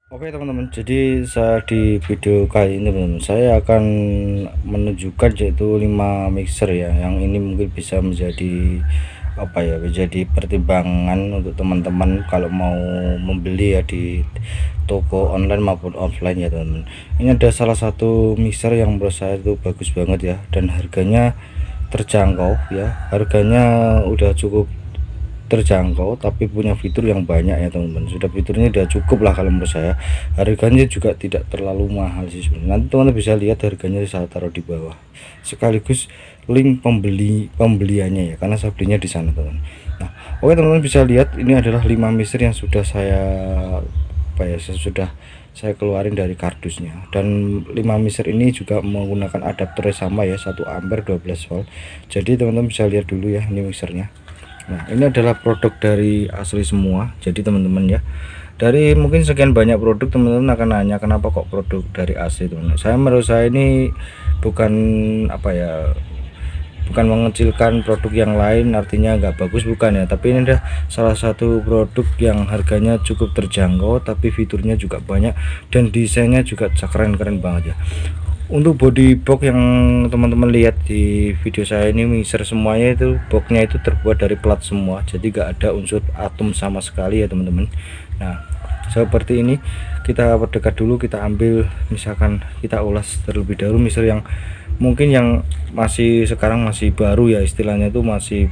Oke teman-teman, jadi saya di video kali ini teman-teman, saya akan menunjukkan yaitu 5 mixer ya, yang ini mungkin bisa menjadi apa ya, menjadi pertimbangan untuk teman-teman kalau mau membeli ya di toko online maupun offline ya teman-teman. Ini ada salah satu mixer yang menurut saya itu bagus banget ya, dan harganya terjangkau ya, harganya udah cukup terjangkau tapi punya fitur yang banyak ya teman-teman. Sudah fiturnya udah cukup lah kalau menurut saya, harganya juga tidak terlalu mahal sih sebenarnya. Nanti teman-teman bisa lihat harganya saya taruh di bawah, sekaligus link pembeliannya ya, karena saya belinya di sana teman-teman. Nah oke teman-teman, bisa lihat ini adalah 5 mixer yang sudah saya sudah saya keluarin dari kardusnya, dan 5 mixer ini juga menggunakan adapter sama ya, 1 ampere 12 volt. Jadi teman-teman bisa lihat dulu ya ini mixernya. Nah ini adalah produk dari asli semua. Jadi teman-teman ya, dari mungkin sekian banyak produk teman-teman akan nanya kenapa kok produk dari asli teman-teman. Menurut saya ini bukan apa ya, bukan mengecilkan produk yang lain artinya nggak bagus, bukan ya, tapi ini adalah salah satu produk yang harganya cukup terjangkau tapi fiturnya juga banyak dan desainnya juga keren-keren banget ya. Untuk body box yang teman-teman lihat di video saya ini, mixer semuanya itu boxnya itu terbuat dari plat semua, jadi gak ada unsur atom sama sekali ya teman-teman. Nah seperti ini, kita perdekat dulu, kita ambil, misalkan kita ulas terlebih dahulu mixer yang mungkin yang masih sekarang masih baru ya, istilahnya itu masih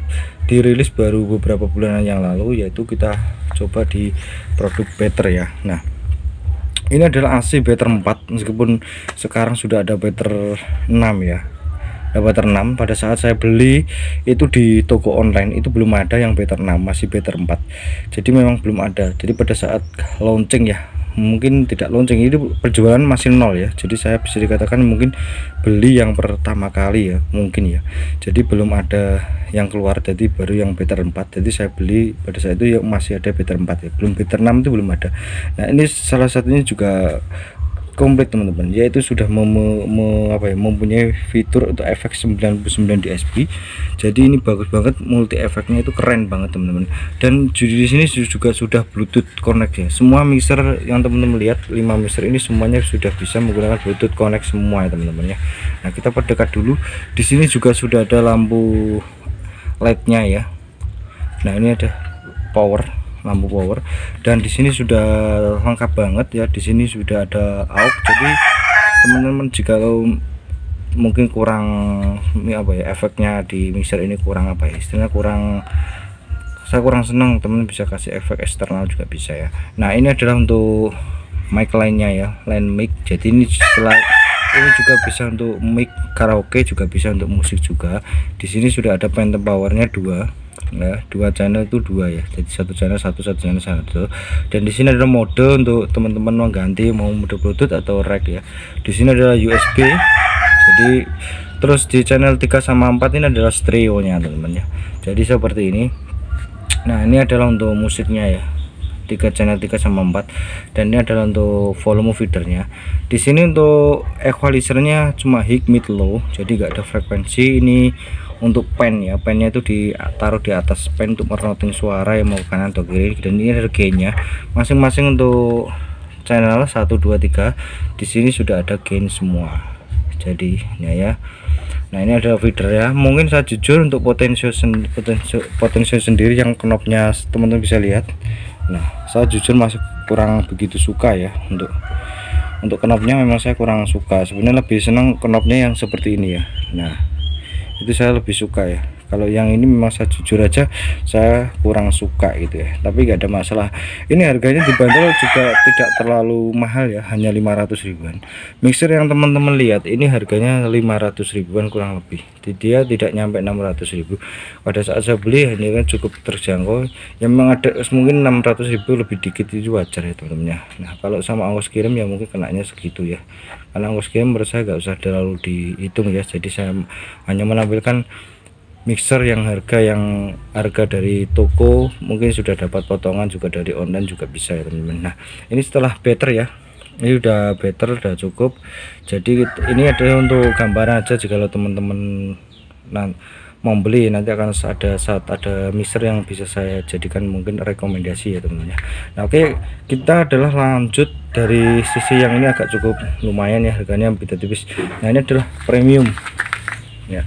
dirilis baru beberapa bulan yang lalu, yaitu kita coba di produk Better ya. Nah ini adalah AC Better 4, meskipun sekarang sudah ada Better 6 ya. Ada Better 6, pada saat saya beli itu di toko online itu belum ada yang Better 6, masih Better 4. Jadi memang belum ada. Jadi pada saat launching ya, mungkin tidak launching, ini penjualan masih nol ya. Jadi saya bisa dikatakan mungkin beli yang pertama kali ya, mungkin ya. Jadi belum ada yang keluar, jadi baru yang Better 4. Jadi saya beli pada saat itu yang masih ada Better 4 ya, belum Better 6 itu belum ada. Nah ini salah satunya juga komplit teman-teman, yaitu sudah mempunyai fitur untuk efek 99 dSP. Jadi ini bagus banget, multi efeknya itu keren banget teman-teman. Dan di sini juga sudah Bluetooth connect ya. Semua mixer yang teman-teman lihat, 5 mixer ini semuanya sudah bisa menggunakan Bluetooth connect semua ya teman-teman ya. Nah kita perdekat dulu, di sini juga sudah ada lampu LED-nya ya. Nah ini ada lampu power, dan di sini sudah lengkap banget ya. Di sini sudah ada aux, jadi teman-teman jika mungkin kurang apa ya, efeknya di mixer ini kurang apa ya, istilahnya saya kurang senang, teman bisa kasih efek eksternal juga bisa ya. Nah ini adalah untuk mic lainnya ya, line mic. Jadi ini setelah ini juga bisa untuk mic karaoke, juga bisa untuk musik juga. Di sini sudah ada phantom powernya 2 ya, 2 channel itu 2 ya, jadi satu channel satu channel satu. Dan di sini ada mode untuk teman-teman mau ganti, mau mode Bluetooth atau rack ya. Di sini adalah USB. Jadi terus di channel 3 sama 4 ini adalah stereo nya teman-teman ya, jadi seperti ini. Nah ini adalah untuk musiknya ya, 3 channel 3 sama 4, dan ini adalah untuk volume feedernya. Di sini untuk equalizernya cuma high, mid, low, jadi gak ada frekuensi. Ini untuk pen ya, pennya itu ditaruh di atas pen untuk merouting suara yang mau kanan atau kiri. Dan ini ada gainnya masing-masing untuk channel 1 2 3. Di sini sudah ada gain semua jadinya ya. Nah ini ada feeder ya. Mungkin saya jujur untuk potensio sendiri yang knobnya teman-teman bisa lihat. Nah saya jujur masih kurang begitu suka ya, untuk knobnya memang saya kurang suka. Sebenarnya lebih senang knobnya yang seperti ini ya. Nah itu saya lebih suka ya. Kalau yang ini memang saya jujur aja saya kurang suka gitu ya, tapi gak ada masalah. Ini harganya dibanderol juga tidak terlalu mahal ya, hanya 500 ribuan. Mixer yang teman-teman lihat ini harganya 500 ribuan kurang lebih, dia tidak nyampe 600 ribu. Pada saat saya beli ini kan cukup terjangkau ya, memang ada mungkin 600 ribu lebih dikit itu wajar ya teman-teman ya. Nah kalau sama ongkos kirim ya mungkin kenanya segitu ya, karena ongkos kirim menurut saya gak usah terlalu dihitung ya. Jadi saya hanya menampilkan mixer yang harga dari toko, mungkin sudah dapat potongan juga dari online juga bisa ya teman-teman. Nah ini setelah Better ya, ini udah Better, udah cukup. Jadi ini adalah untuk gambaran aja, jika teman-teman mau beli nanti akan ada saat ada mixer yang bisa saya jadikan mungkin rekomendasi ya teman-teman ya. Nah oke, kita adalah lanjut dari sisi yang ini agak cukup lumayan ya, harganya beda tipis. Nah ini adalah premium ya,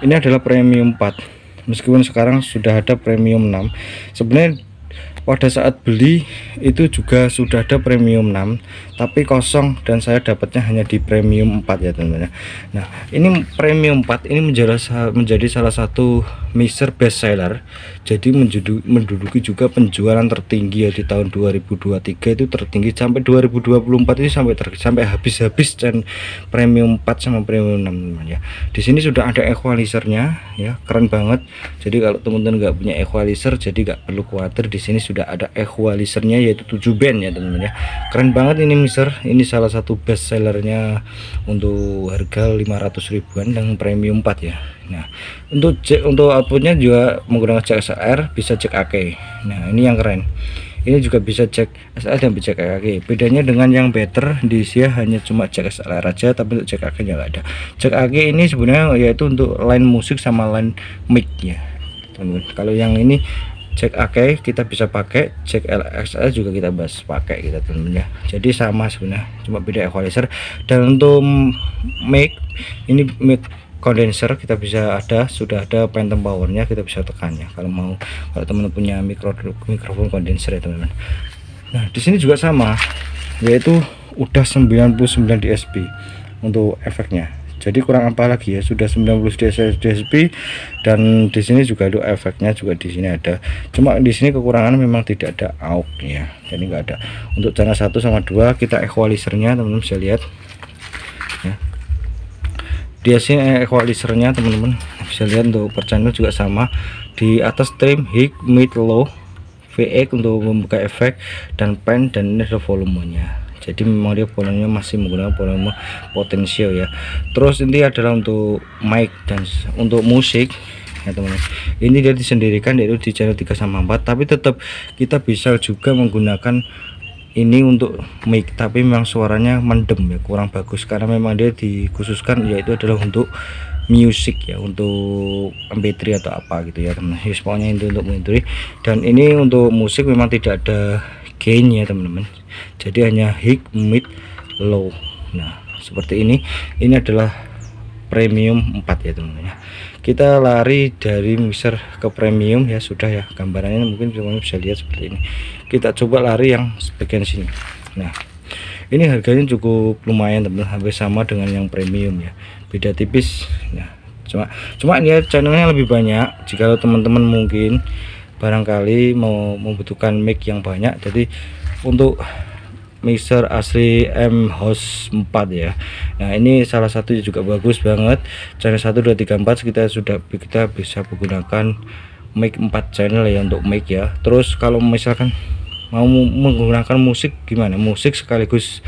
ini adalah premium 4 meskipun sekarang sudah ada premium 6. Sebenarnya pada saat beli itu juga sudah ada premium 6 tapi kosong, dan saya dapatnya hanya di premium 4 ya teman-teman. Nah ini premium 4 ini menjadi salah satu mixer best seller, jadi menduduki juga penjualan tertinggi ya di tahun 2023 itu tertinggi sampai 2024 ini sampai habis-habis, dan premium 4 sama premium 6 teman-teman ya. Di sini sudah ada equalizernya ya, keren banget. Jadi kalau teman-teman nggak punya equalizer jadi nggak perlu khawatir, di sini sudah ada equalizernya yaitu 7 band ya teman-teman ya. Keren banget ini mixer, ini salah satu best sellernya untuk harga 500 ribuan dan premium 4 ya. Nah untuk outputnya juga menggunakan jack XLR, bisa jack AK. Nah ini yang keren, ini juga bisa jack SL dan bisa jack AK. Bedanya dengan yang better di sini hanya cuma jack XLR aja, tapi untuk jack AK nya nggak ada. Jack AK ini sebenarnya yaitu untuk line musik sama line mic ya teman-teman. Kalau yang ini jack AK kita bisa pakai, jack XL juga kita bahas pakai kita teman-teman ya. Jadi sama sebenarnya, cuma beda equalizer. Dan untuk mic ini mic condenser kita bisa sudah ada phantom powernya, kita bisa tekannya kalau mau, kalau teman-teman punya mikrofon condenser ya teman-teman. Nah di sini juga sama, yaitu udah 99 dB untuk efeknya. Jadi kurang apa lagi ya, sudah 90 dB, dan di sini juga ada efeknya juga di sini ada. Cuma di sini kekurangan memang tidak ada AUX ya, jadi nggak ada. Untuk channel 1 sama 2 kita equalizernya teman-teman bisa lihat ya. Di sini equalizernya teman-teman bisa lihat, untuk per channel juga sama, di atas trim, high, mid, low, VX untuk membuka efek, dan pen, dan ini ada volumenya. Jadi memang dia volumenya masih menggunakan volume potensial ya. Terus ini adalah untuk mic dan untuk musik ya teman-teman. Ini dia disendirikan yaitu di channel 3 sama 4, tapi tetap kita bisa juga menggunakan ini untuk mic, tapi memang suaranya mendem ya, kurang bagus karena memang dia dikhususkan yaitu adalah untuk music ya, untuk MP3 atau apa gitu ya teman-teman. Pokoknya itu untuk MP3, dan ini untuk musik memang tidak ada gain ya teman-teman, jadi hanya high, mid, low. Nah seperti ini adalah premium 4 ya teman-teman ya. Kita lari dari mixer ke premium ya, sudah ya gambarannya mungkin teman-teman bisa lihat seperti ini. Kita coba lari yang bagian sini. Nah ini harganya cukup lumayan teman-teman, hampir sama dengan yang premium ya, beda tipis. Nah cuma ini channelnya lebih banyak. Jika teman-teman mungkin barangkali mau membutuhkan mic yang banyak, jadi untuk mixer asli M House 4 ya. Nah ini salah satu juga bagus banget, channel 1 2 3 4 kita bisa menggunakan mic 4 channel ya untuk mic ya. Terus kalau misalkan mau menggunakan musik gimana, musik sekaligus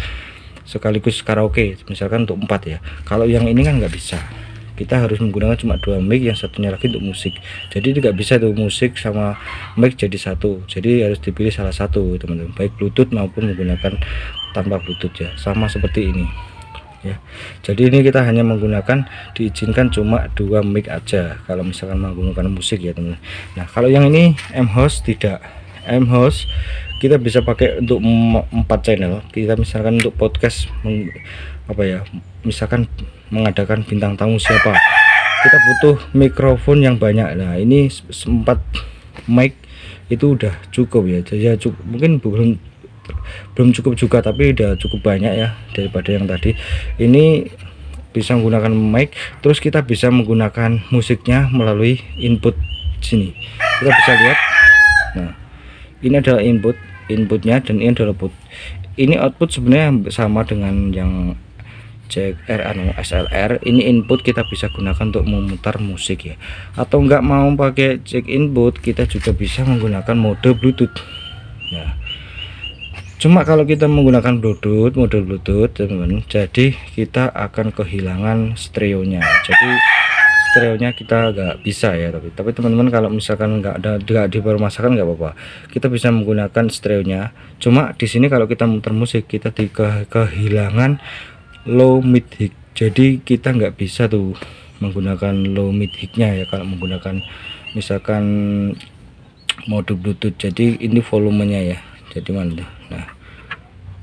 karaoke misalkan untuk 4 ya. Kalau yang ini kan nggak bisa, kita harus menggunakan cuma 2 mic, yang satunya lagi untuk musik. Jadi tidak bisa tuh musik sama mic jadi satu, jadi harus dipilih salah satu teman-teman, baik Bluetooth maupun menggunakan tanpa Bluetooth ya, sama seperti ini ya. Jadi ini kita hanya menggunakan, diizinkan cuma 2 mic aja kalau misalkan menggunakan musik ya teman-teman. Nah kalau yang ini M House tidak, M House kita bisa pakai untuk 4 channel. Kita misalkan untuk podcast apa ya, misalkan mengadakan bintang tamu siapa, kita butuh mikrofon yang banyak. Nah ini 4 mic itu udah cukup ya, jadi cukup, mungkin belum cukup juga, tapi udah cukup banyak ya daripada yang tadi. Ini bisa menggunakan mic, terus kita bisa menggunakan musiknya melalui input sini, kita bisa lihat. Nah ini adalah inputnya, dan ini adalah output. Ini output sebenarnya sama dengan yang jack SLR. Ini input kita bisa gunakan untuk memutar musik ya, atau enggak mau pakai jack input kita juga bisa menggunakan mode Bluetooth. Nah cuma kalau kita menggunakan mode Bluetooth teman-teman, jadi kita akan kehilangan stereonya, jadi stereonya kita nggak bisa ya. Tapi teman-teman kalau misalkan nggak dipermasalahkan nggak apa-apa, kita bisa menggunakan stereonya. Cuma di sini kalau kita muter musik kita kehilangan low, mid, high, jadi kita nggak bisa tuh menggunakan low mid high-nya ya, kalau menggunakan misalkan mode Bluetooth. Jadi ini volumenya ya, jadi mana tuh, nah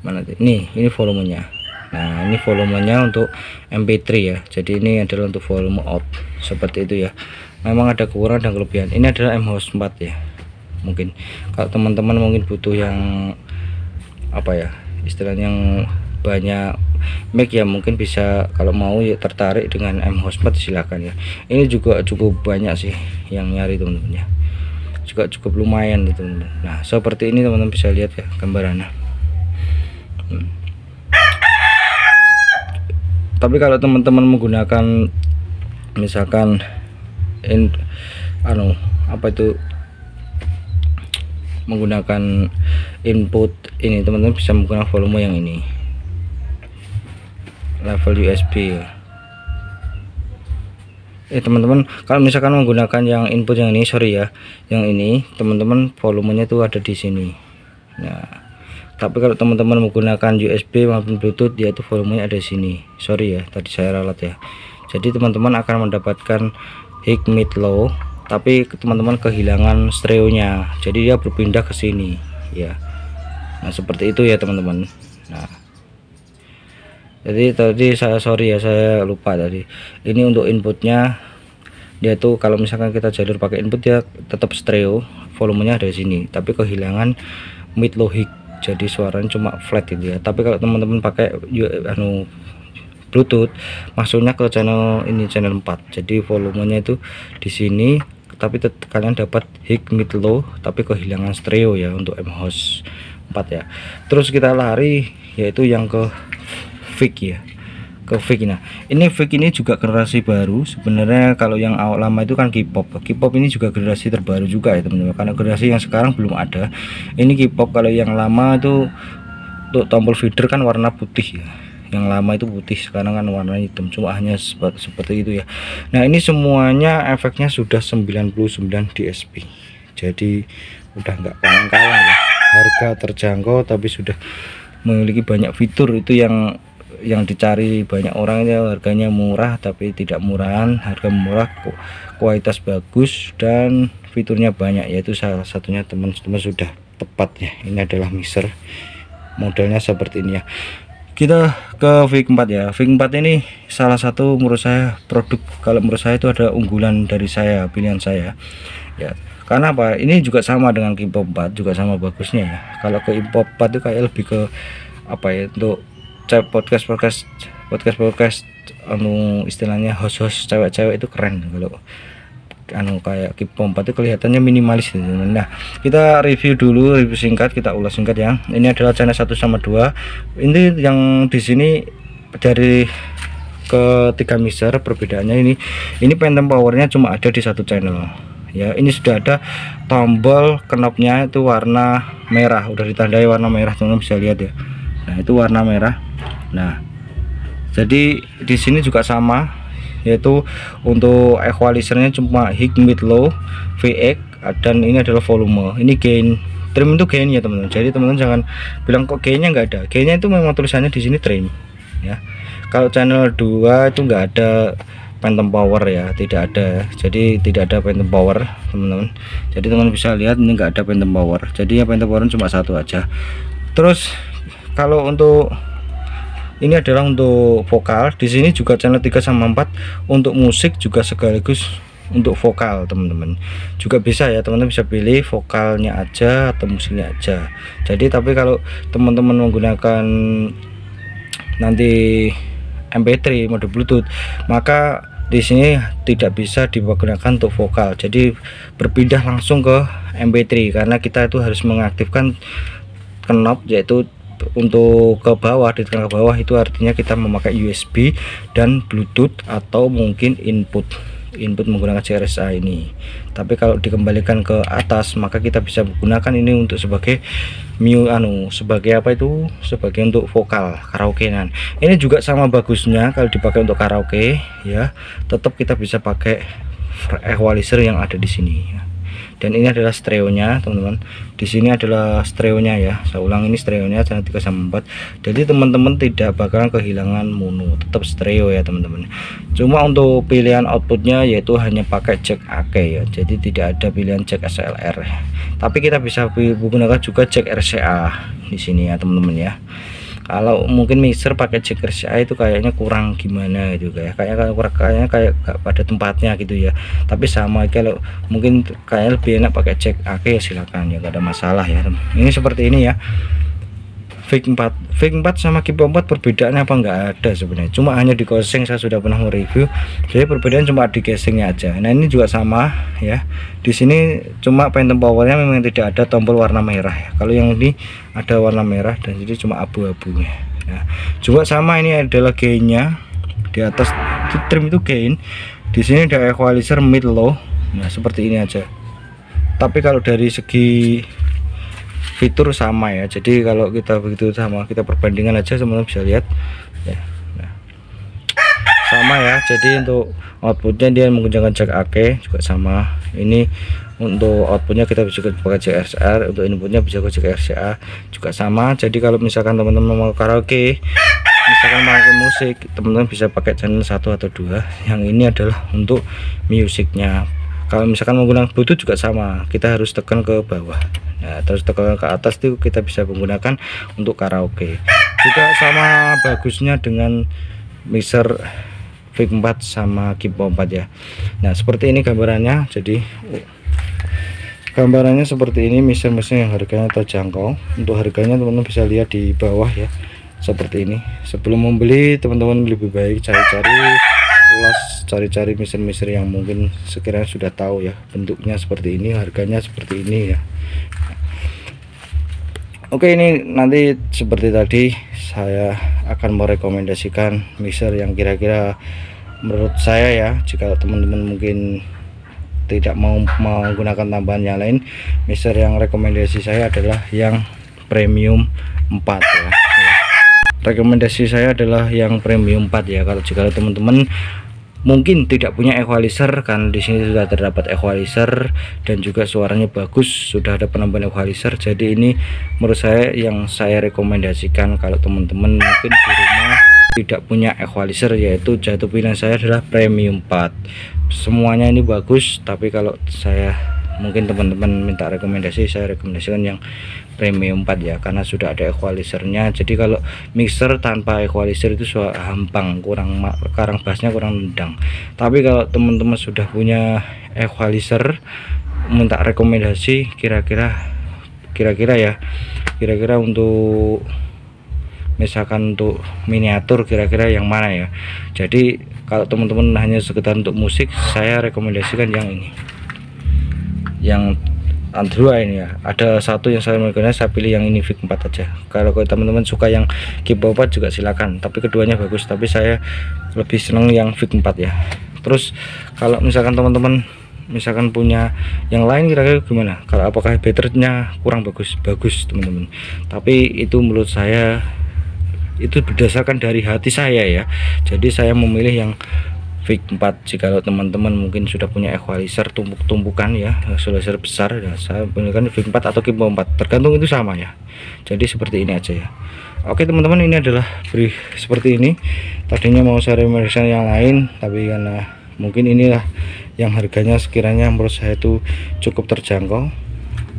mana tuh, ini volumenya. Nah ini volumenya untuk MP3 ya, jadi ini adalah untuk volume out seperti itu ya. Memang ada kekurangan dan kelebihan. Ini adalah mHost 4 ya. Mungkin kalau teman-teman mungkin butuh yang apa ya, istilahnya yang banyak mic ya, mungkin bisa, kalau mau ya tertarik dengan mHost 4 silakan ya. Ini juga cukup banyak sih yang nyari teman-teman ya, juga cukup lumayan itu teman-teman. Nah seperti ini teman-teman bisa lihat ya gambarannya. Tapi kalau teman-teman menggunakan misalkan menggunakan input ini, teman-teman bisa menggunakan volume yang ini, level USB ya. Teman-teman kalau misalkan menggunakan yang input yang ini, sorry ya, yang ini teman-teman volumenya tuh ada di sini. Nah tapi kalau teman-teman menggunakan USB maupun Bluetooth, dia itu volumenya ada di sini. Sorry ya, tadi saya ralat ya. Jadi teman-teman akan mendapatkan high, mid, low, tapi teman-teman kehilangan stereonya. Jadi dia berpindah ke sini ya. Nah seperti itu ya teman-teman. Nah jadi tadi sorry ya, saya lupa tadi. Ini untuk inputnya, dia tuh kalau misalkan kita jalur pakai input dia tetap stereo, volumenya ada di sini, tapi kehilangan mid, low, high. Jadi suaranya cuma flat gitu ya. Tapi kalau teman-teman pakai Bluetooth, masuknya ke channel ini, channel 4. Jadi volumenya itu di sini, tapi kalian dapat high, mid, low, tapi kehilangan stereo ya untuk mHost 4 ya. Terus kita lari yaitu yang ke VIC ya, ke VIC. Nah ini VIC ini juga generasi baru sebenarnya. Kalau yang awal lama itu kan K-pop ini juga generasi terbaru juga ya teman-teman, karena generasi yang sekarang belum ada. Ini K-pop. Kalau yang lama itu untuk tombol feeder kan warna putih ya, yang lama itu putih, sekarang kan warna hitam, cuma hanya seperti itu ya. Nah ini semuanya efeknya sudah 99 DSP, jadi udah nggak kalah ya, harga terjangkau tapi sudah memiliki banyak fitur. Itu yang dicari banyak orang ya, harganya murah tapi tidak murahan, harga murah, kualitas bagus dan fiturnya banyak, yaitu salah satunya teman-teman sudah tepat ya. Ini adalah mixer, modelnya seperti ini ya. Kita ke VIC 4 ya. VIC 4 ini salah satu menurut saya produk, kalau menurut saya itu ada unggulan dari saya, pilihan saya ya. Karena apa? Ini juga sama dengan K-pop 4, juga sama bagusnya ya. Kalau ke K-pop 4 itu kayak lebih ke apa ya, untuk podcast istilahnya host cewek-cewek itu keren. Kalau kayak K-pop 4 itu kelihatannya minimalis gitu. Nah kita review dulu, review singkat, kita ulas singkat ya. Ini adalah channel 1 sama 2. Ini yang di sini dari ketiga mixer, perbedaannya ini phantom powernya cuma ada di satu channel ya. Ini sudah ada tombol knobnya itu warna merah, udah ditandai warna merah, teman-teman bisa lihat ya. Nah itu warna merah. Nah jadi di sini juga sama, yaitu untuk equalizernya cuma high, mid, low, VX, dan ini adalah volume. Ini gain, trim itu gain ya teman-teman. Jadi teman-teman jangan bilang kok gainnya nggak ada. Gainnya itu memang tulisannya di sini trim ya. Kalau channel 2 itu nggak ada phantom power ya, tidak ada. Jadi tidak ada phantom power teman-teman. Jadi teman-teman bisa lihat ini nggak ada phantom power. Jadi ya phantom power cuma satu aja. Terus kalau untuk ini adalah untuk vokal, di sini juga channel 3 sama 4 untuk musik juga sekaligus untuk vokal teman-teman. Juga bisa ya, teman-teman bisa pilih vokalnya aja atau musiknya aja. Jadi tapi kalau teman-teman menggunakan nanti MP3 mode Bluetooth, maka di sini tidak bisa digunakan untuk vokal. Jadi berpindah langsung ke MP3 karena kita itu harus mengaktifkan knob, yaitu untuk ke bawah, ditekan ke bawah itu artinya kita memakai USB dan Bluetooth atau mungkin input menggunakan CRSA ini. Tapi kalau dikembalikan ke atas maka kita bisa menggunakan ini untuk sebagai sebagai apa itu, sebagai untuk vokal karaokean. Ini juga sama bagusnya kalau dipakai untuk karaoke ya, tetap kita bisa pakai equalizer yang ada di sini ya. dan ini adalah stereonya teman-teman. Di sini adalah stereonya ya, saya ulang, ini stereonya channel 3/4. Jadi teman-teman tidak bakalan kehilangan mono, tetap stereo ya teman-teman. Cuma untuk pilihan outputnya yaitu hanya pakai jack AC ya, jadi tidak ada pilihan jack XLR. Tapi kita bisa menggunakan juga jack RCA di sini ya teman-teman ya. Kalau mungkin mixer pakai jack RCA itu kayaknya kurang gimana gitu, kayaknya kayak gak pada tempatnya gitu ya. Tapi sama, kalau mungkin kayaknya lebih enak pakai jack AC ya silakan ya, gak ada masalah ya. Ini seperti ini ya, VIC 4 sama Kipo 4 perbedaannya apa nggak ada sebenarnya, cuma hanya di casing. Saya sudah pernah mereview, jadi perbedaan cuma di casingnya aja. Nah ini juga sama ya, di sini cuma phantom powernya memang tidak ada tombol warna merah ya. Kalau yang ini ada warna merah dan jadi cuma abu-abu ya. Juga sama, ini adalah gainnya di atas trim itu gain, di sini ada equalizer mid low. Nah seperti ini aja. Tapi kalau dari segi fitur sama ya, jadi kalau kita begitu sama, kita perbandingan aja teman-teman bisa lihat ya. Nah, sama ya, jadi untuk outputnya dia menggunakan jack AC juga sama. Ini untuk outputnya kita bisa pakai jack XLR, untuk inputnya bisa pakai jack RCA juga sama. Jadi kalau misalkan teman-teman mau karaoke, misalkan mau ke musik, teman-teman bisa pakai channel 1 atau 2. Yang ini adalah untuk musiknya. Kalau misalkan menggunakan Bluetooth juga sama, kita harus tekan ke bawah. Nah, terus tekan ke atas itu kita bisa menggunakan untuk karaoke. Juga sama bagusnya dengan mixer VIC 4 sama Kipo 4 ya. Nah, seperti ini gambarannya. Jadi gambarannya seperti ini, mixer-mixer yang harganya terjangkau. Untuk harganya teman-teman bisa lihat di bawah ya. Seperti ini. Sebelum membeli, teman-teman lebih baik cari-cari mixer-mixer yang mungkin sekiranya sudah tahu ya, bentuknya seperti ini, harganya seperti ini ya. Oke, ini nanti seperti tadi saya akan merekomendasikan mixer yang kira-kira menurut saya ya, jika teman-teman mungkin tidak mau menggunakan tambahan yang lain, mixer yang rekomendasi saya adalah yang premium 4 ya. Rekomendasi saya adalah yang premium 4 ya. Kalau jika teman-teman mungkin tidak punya equalizer, kan di sini sudah terdapat equalizer dan juga suaranya bagus, sudah ada penambahan equalizer. Jadi ini menurut saya yang saya rekomendasikan kalau teman-teman mungkin di rumah tidak punya equalizer, yaitu jatuh pilihan saya adalah premium 4. Semuanya ini bagus, tapi kalau saya mungkin teman-teman minta rekomendasi, saya rekomendasikan yang premium 4 ya, karena sudah ada equalizernya. Jadi kalau mixer tanpa equalizer itu suara hampang, kurang bassnya kurang nendang. Tapi kalau teman-teman sudah punya equalizer, minta rekomendasi kira-kira untuk misalkan untuk miniatur kira-kira yang mana ya. Jadi kalau teman-teman hanya sekedar untuk musik, saya rekomendasikan yang ini, yang Android ini ya. Ada satu yang saya menggunakan, saya pilih yang ini VIC 4 aja. Kalau teman-teman suka yang Kipo 4 juga silakan, tapi keduanya bagus, tapi saya lebih senang yang VIC 4 ya. Terus kalau misalkan teman-teman misalkan punya yang lain kira-kira gimana, kalau apakah batternya kurang bagus teman-teman, tapi itu menurut saya itu berdasarkan dari hati saya ya. Jadi saya memilih yang VIC 4. Jika teman-teman mungkin sudah punya equalizer tumpukan ya, equalizer besar ya, saya menggunakan VIC 4 atau Kipo 4, tergantung, itu sama ya. Jadi seperti ini aja ya. Oke teman-teman, ini adalah seperti ini. Tadinya mau saya rekomendasikan yang lain, tapi karena mungkin inilah yang harganya sekiranya menurut saya itu cukup terjangkau.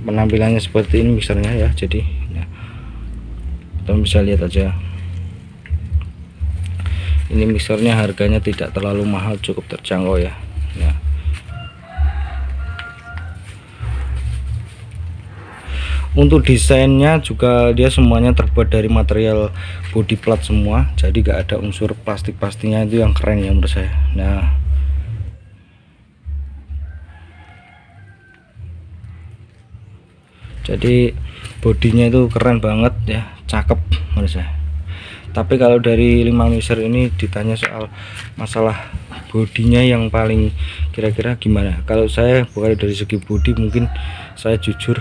Penampilannya seperti ini mixernya ya. Jadi ya, teman bisa lihat aja. Ini mixernya harganya tidak terlalu mahal, cukup terjangkau ya. Nah, untuk desainnya juga dia semuanya terbuat dari material body plat semua, jadi gak ada unsur plastik-plastiknya, itu yang keren ya menurut saya. Nah, jadi bodinya itu keren banget ya, cakep menurut saya. Tapi kalau dari 5 mixer ini ditanya soal masalah bodinya yang paling kira-kira gimana, kalau saya bukan dari segi body, mungkin saya jujur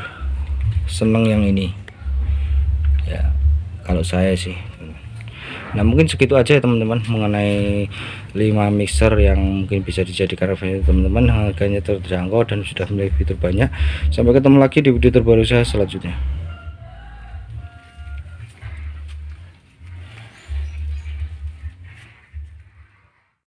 seneng yang ini ya, kalau saya sih. Nah mungkin segitu aja ya teman-teman mengenai 5 mixer yang mungkin bisa dijadikan referensi teman-teman, harganya terjangkau dan sudah memiliki fitur banyak. Sampai ketemu lagi di video terbaru saya selanjutnya.